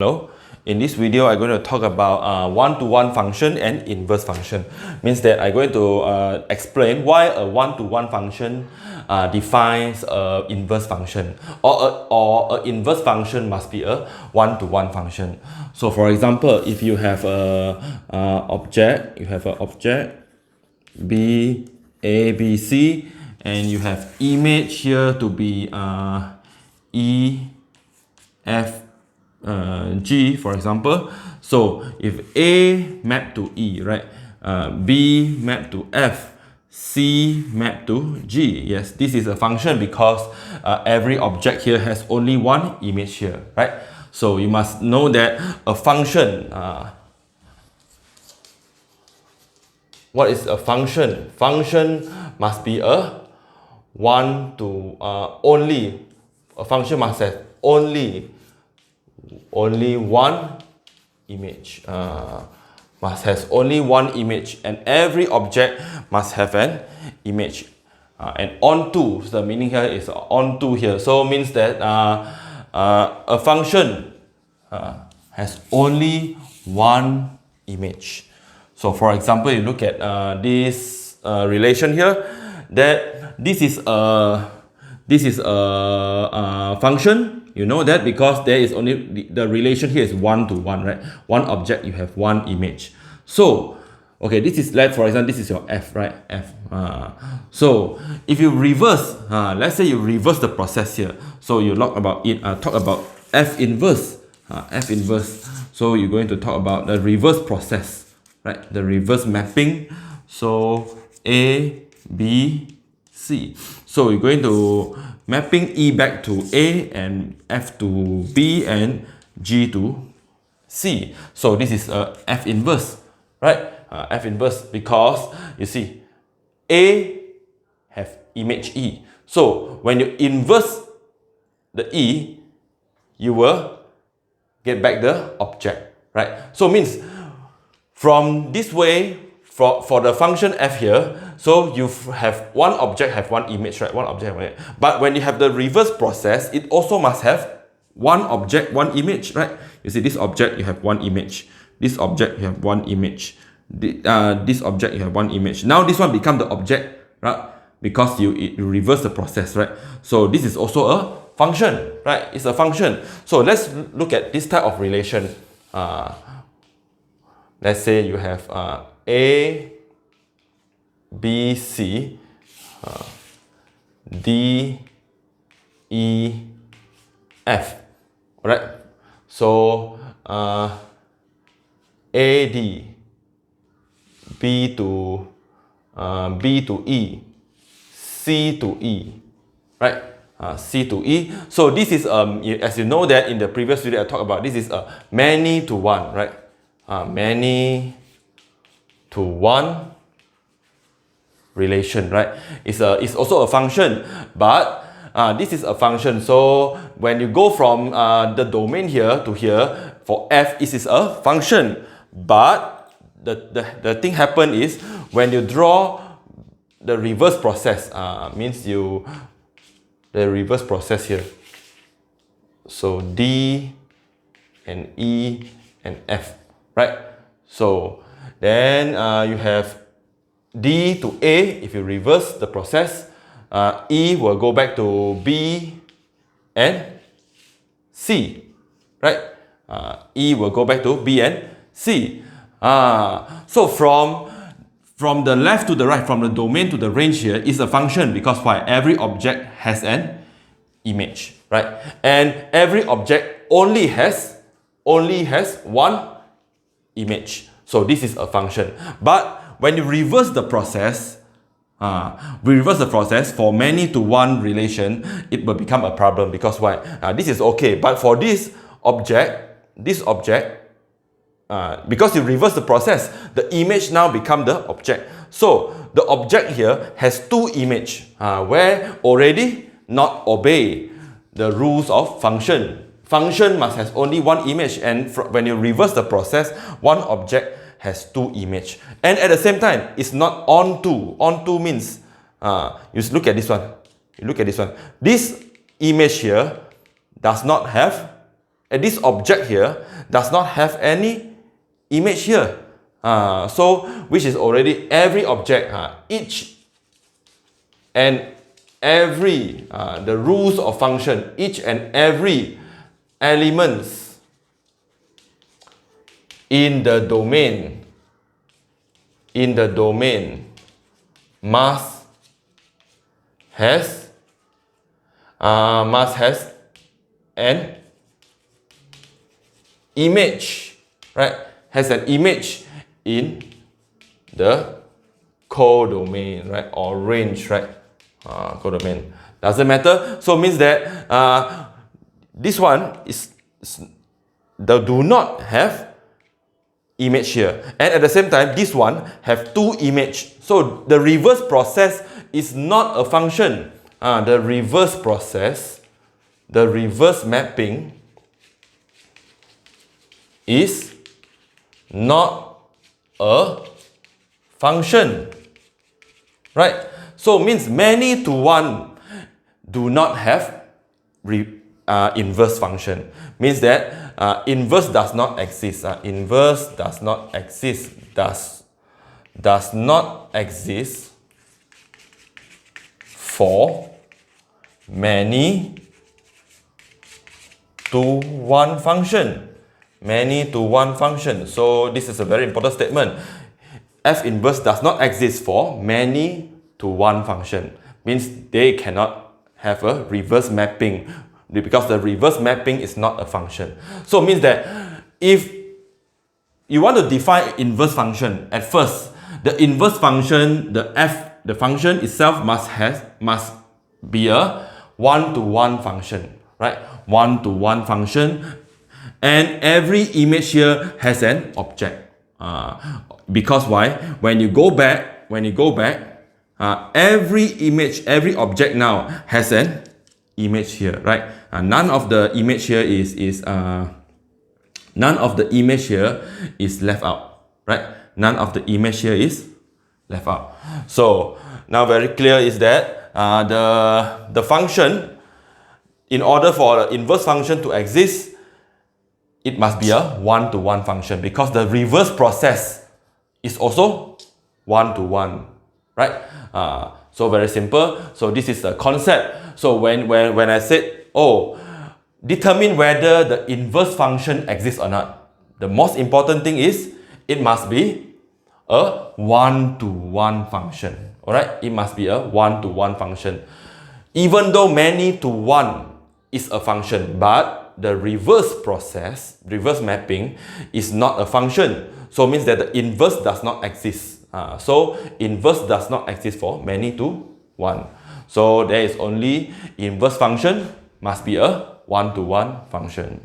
Hello, in this video I'm going to talk about one-to-one function and inverse function. Means that I'm going to explain why a one-to-one function defines an inverse function, or an inverse function must be a one-to-one function. So for example, if you have a object, B, A, B, C, and you have image here to be E, F, G, for example. So if A map to E, right, B map to F, C map to G, yes, this is a function because every object here has only one image here, right? So you must know that a function, what is a function? Function must be a only, a function must have only one image, must has only one image, and every object must have an image, and onto, so the meaning here is onto here, so means that a function has only one image. So for example, you look at this relation here, that this is a function. You know that because there is only the relation here is one-to-one, right? One object, you have one image. So, okay, this is, like for example, this is your F, right? F. So, if you reverse, let's say you reverse the process here. So you talk about F inverse. F inverse. So you're going to talk about the reverse process, right? The reverse mapping. So A, B, C. So you're going to mapping E back to A and F to B and G to C. So this is a F inverse, right? F inverse because you see A have image E. So when you inverse the E, you will get back the object, right? So means from this way, for the function F here, so you have one object have one image, right? One object, right? But when you have the reverse process, it also must have one object, one image, right? You see this object, you have one image. This object, you have one image. This object, you have one image. Now this one become the object, right? Because you reverse the process, right? So this is also a function, right? It's a function. So let's look at this type of relation. Let's say you have A, B, C, D, E, F. Alright. So A, D, B to E, C to E, right? C to E. So this is as you know that in the previous video I talked about, this is a many to one, right? Many to one relation, right? It's also a function, but this is a function. So when you go from the domain here to here, for F, it is a function. But the thing happen is when you draw the reverse process, means the reverse process here. So D and E and F, right? So then you have D to A. If you reverse the process, E will go back to B and C, right? E will go back to B and C. So from the left to the right, from the domain to the range here is a function because why? Every object has an image, right? And every object only has one image. So this is a function. But when you reverse the process, for many to one relation, it will become a problem because why? This is okay, but for this object, because you reverse the process, the image now become the object. So the object here has two image, where already not obey the rules of function. Function must have only one image, and when you reverse the process, one object has two image. And at the same time, it's not onto. Onto means, you look at this one. This image here does not have And this object here does not have any image here. So which is already every object, each and every, the rules of function, each and every elements in the domain must has an image, right? Has an image in the codomain, right? Or range, right? Codomain doesn't matter. So means that this one do not have image here, and at the same time this one have two image. So the reverse process is not a function. The reverse process, the reverse mapping is not a function, right? So means many to one do not have inverse function. Means that inverse does not exist. Inverse does not exist. Does not exist for many to one function. Many to one function. So this is a very important statement. F inverse does not exist for many to one function. Means they cannot have a reverse mapping, because the reverse mapping is not a function. So it means that if you want to define inverse function, at first the inverse function, the function itself must be a one-to-one function, right? One-to-one function, and every image here has an object. Because why? When you go back, every image, every object now has an image here, right? None of the image here is left out, right? None of the image here is left out. So now very clear is that the function, in order for the inverse function to exist, it must be a one-to-one function, because the reverse process is also one-to-one, right? So very simple. So this is the concept. So when I said, determine whether the inverse function exists or not, the most important thing is it must be a one-to-one function. Alright, it must be a one-to-one function. Even though many to one is a function, but the reverse process, reverse mapping, is not a function. So it means that the inverse does not exist. So inverse does not exist for many to one. So there is only inverse function must be a one-to-one function.